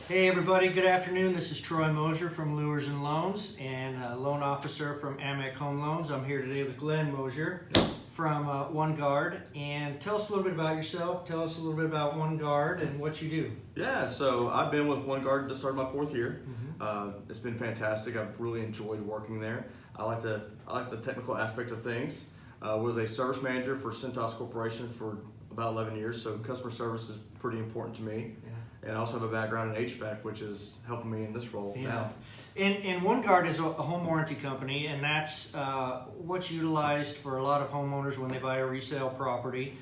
Hey everybody, good afternoon. This is Troy Mosier from Lures and Loans and loan officer from Amec Home Loans. I'm here today with Glynn Mosier from One Guard. And tell us a little bit about yourself. Tell us a little bit about One Guard and what you do. Yeah, so I've been with One Guard to start my fourth year. It's been fantastic. I've really enjoyed working there. I like the technical aspect of things. Was a service manager for Cintas Corporation for about 11 years, so customer service is pretty important to me. Yeah. And I also have a background in HVAC, which is helping me in this role now. And One Guard is a home warranty company, and that's what's utilized for a lot of homeowners when they buy a resale property.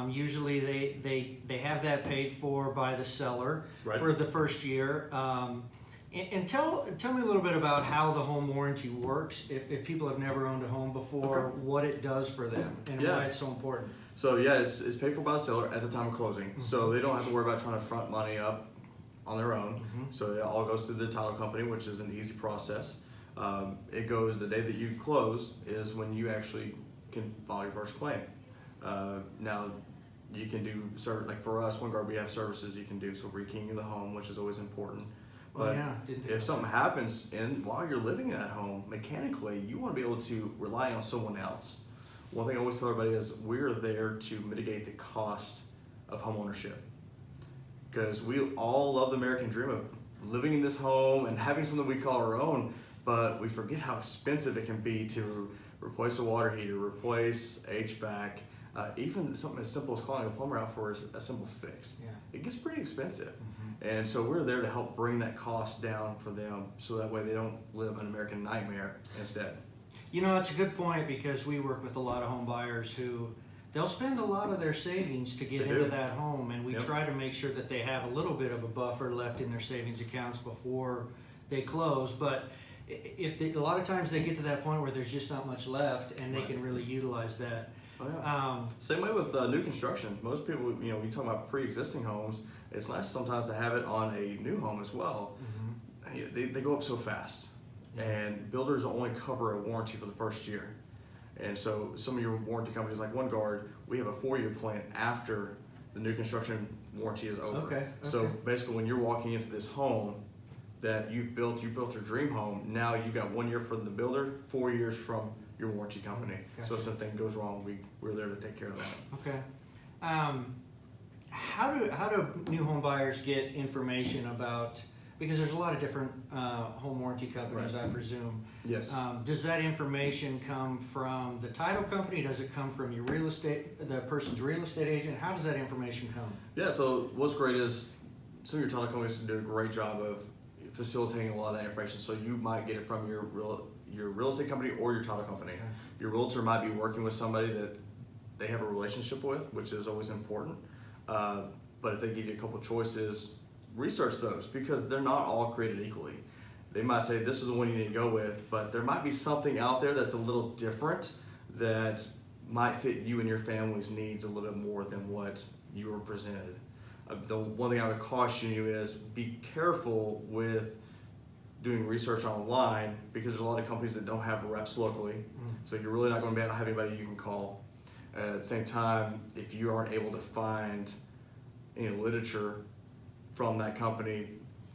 Usually they have that paid for by the seller for the first year. And tell me a little bit about how the home warranty works, if people have never owned a home before, what it does for them and why it's so important. So it's paid for by the seller at the time of closing. So they don't have to worry about trying to front money up on their own. So it all goes through the title company, which is an easy process. It goes the day that you close is when you actually can file your first claim. Now you can do like for us, One Guard, we have services you can do. So rekeying the home, which is always important. But if something happens while you're living in that home, mechanically, you want to be able to rely on someone else. One thing I always tell everybody is we're there to mitigate the cost of home ownership. Because we all love the American dream of living in this home and having something we call our own, but we forget how expensive it can be to replace a water heater, replace HVAC, even something as simple as calling a plumber out for a simple fix. It gets pretty expensive. And so we're there to help bring that cost down for them so that way they don't live an American nightmare instead. You know, that's a good point because we work with a lot of home buyers who they'll spend a lot of their savings to get into that home, and we try to make sure that they have a little bit of a buffer left in their savings accounts before they close. But a lot of times they get to that point where there's just not much left, and they can really utilize that. Same way with new construction. Most people, you talk about pre-existing homes, it's nice sometimes to have it on a new home as well. They go up so fast. And builders only cover a warranty for the first year. And so some of your warranty companies like One Guard, we have a 4-year plan after the new construction warranty is over. So basically when you're walking into this home that you built your dream home, now you've got 1 year from the builder, 4 years from your warranty company. So if something goes wrong, we're there to take care of that. How do new home buyers get information about, because there's a lot of different home warranty companies, I presume. Yes. Does that information come from the title company? Does it come from your the person's real estate agent? How does that information come? Yeah, so what's great is some of your title companies do a great job of facilitating a lot of that information. So you might get it from your real estate company or your title company. Your realtor might be working with somebody that they have a relationship with, which is always important. But if they give you a couple choices, research those because they're not all created equally. They might say this is the one you need to go with, but there might be something out there that's a little different that might fit you and your family's needs a little bit more than what you were presented. The one thing I would caution you is be careful with doing research online because there's a lot of companies that don't have reps locally. So you're really not going to be able to have anybody you can call. At the same time, if you aren't able to find any literature from that company,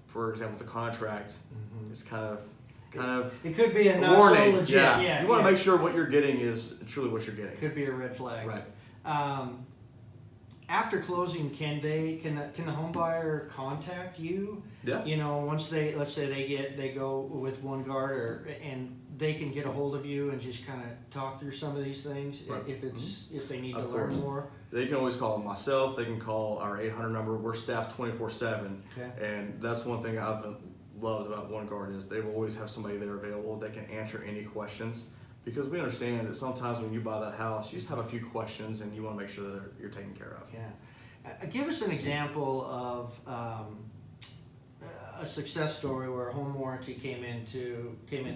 for example, the contract, it's kind of it could be a not warning. So legit. You want to make sure what you're getting is truly what you're getting. Could be a red flag. Right. After closing, can the home buyer contact you? Yeah. Once let's say they go with One Guard and they can get a hold of you and just kind of talk through some of these things if they need to learn more. They can always call myself. They can call our 800 number. We're staffed 24/7, and that's one thing I've loved about One Guard is they will always have somebody there available that can answer any questions. Because we understand that sometimes when you buy that house, you just have a few questions and you want to make sure that you're taken care of. Give us an example of a success story where a home warranty came into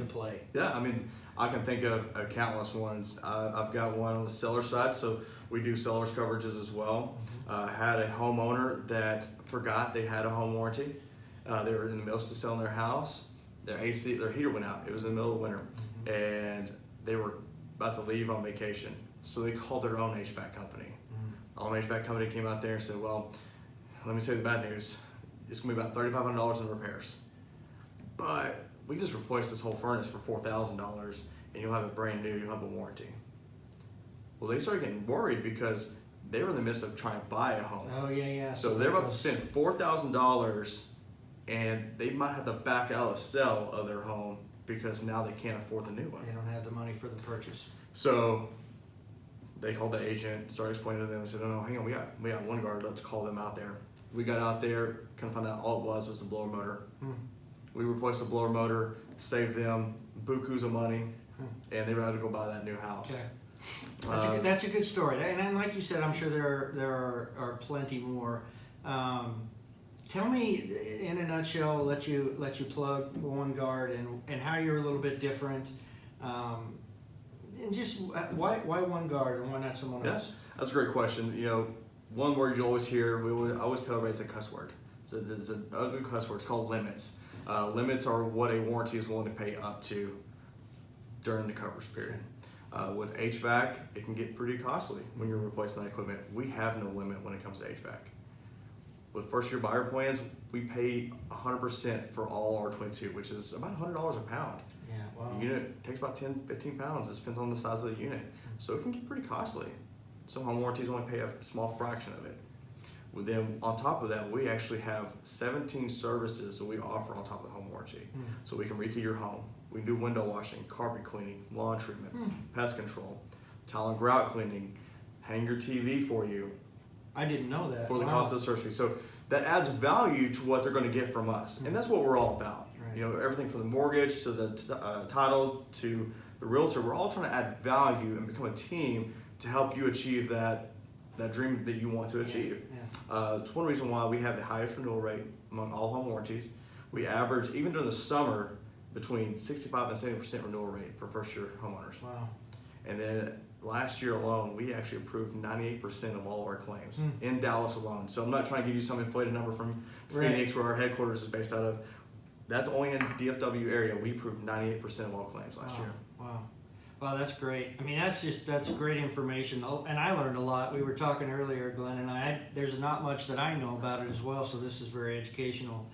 play. Yeah, I mean, I can think of countless ones. I've got one on the seller side, so we do seller's coverages as well. Had a homeowner that forgot they had a home warranty. They were in the midst of selling their house. Their heater went out. It was in the middle of winter, and they were about to leave on vacation. So they called their own HVAC company. Our own HVAC company came out there and said, well, let me say the bad news. it's gonna be about $3,500 in repairs. But we just replaced this whole furnace for $4,000, and you'll have it brand new. You'll have a warranty. Well, they started getting worried because they were in the midst of trying to buy a home. Oh yeah. So they're about to spend $4,000, and they might have to back out a sale of their home because now they can't afford the new one. They don't have the money for the purchase. So they called the agent, started explaining to them, and said, "Oh no, hang on, we got OneGuard. Let's call them out there." We got out there, kind of found out all it was the blower motor. We replaced the blower motor, saved them bukus of money, and they were able to go buy that new house. Okay. That's a good story. And like you said, I'm sure there are plenty more. Tell me in a nutshell, let you plug OneGuard and how you're a little bit different, and just why OneGuard and why not someone else? That's a great question. You know, one word you always hear, I always tell everybody it's a cuss word. It's an ugly cuss word. It's called limits. Limits are what a warranty is willing to pay up to during the coverage period. With HVAC, it can get pretty costly when you're replacing that equipment. We have no limit when it comes to HVAC. With first year buyer plans, we pay 100% for all R22, which is about $100 a pound. Yeah, wow. The unit takes about 10, 15 pounds. It depends on the size of the unit. So it can get pretty costly. Some home warranties only pay a small fraction of it. Then on top of that, we actually have 17 services that we offer on top of the home warranty. So we can rekey your home. We can do window washing, carpet cleaning, lawn treatments, pest control, tile and grout cleaning, hang your TV for you. I didn't know that. For the cost of the service fee. So that adds value to what they're going to get from us. And that's what we're all about. Right. You know, everything from the mortgage to the title to the realtor, we're all trying to add value and become a team to help you achieve that dream that you want to achieve. It's one reason why we have the highest renewal rate among all home warranties. We average, even during the summer, between 65 and 70% renewal rate for first year homeowners. Wow. And then last year alone, we actually approved 98% of all of our claims in Dallas alone. So I'm not trying to give you some inflated number from Phoenix, where our headquarters is based out of. That's only in the DFW area. We approved 98% of all claims last year. Wow. Wow, that's great. I mean, that's great information, and I learned a lot. We were talking earlier, Glenn and I. There's not much that I know about it as well, so this is very educational.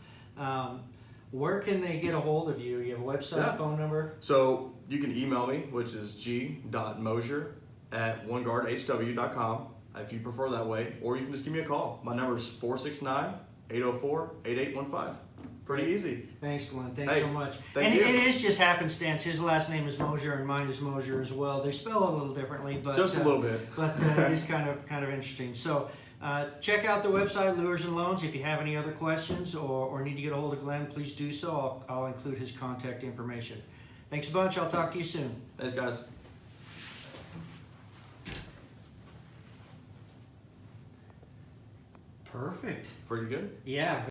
Where can they get a hold of you? You have a website, phone number? So you can email me, which is g.mosier@oneguardhw.com if you prefer that way, or you can just give me a call. My number is 469-804-8815. Pretty easy. Thanks, Glenn. Thanks so much. Thank you. It is just happenstance. His last name is Mosier, and mine is Mosier as well. They spell it a little differently, but just a little bit. But it is kind of interesting. So check out the website, Lures and Loans. If you have any other questions or need to get a hold of Glenn, please do so. I'll include his contact information. Thanks a bunch. I'll talk to you soon. Thanks, guys. Perfect. Pretty good. Yeah.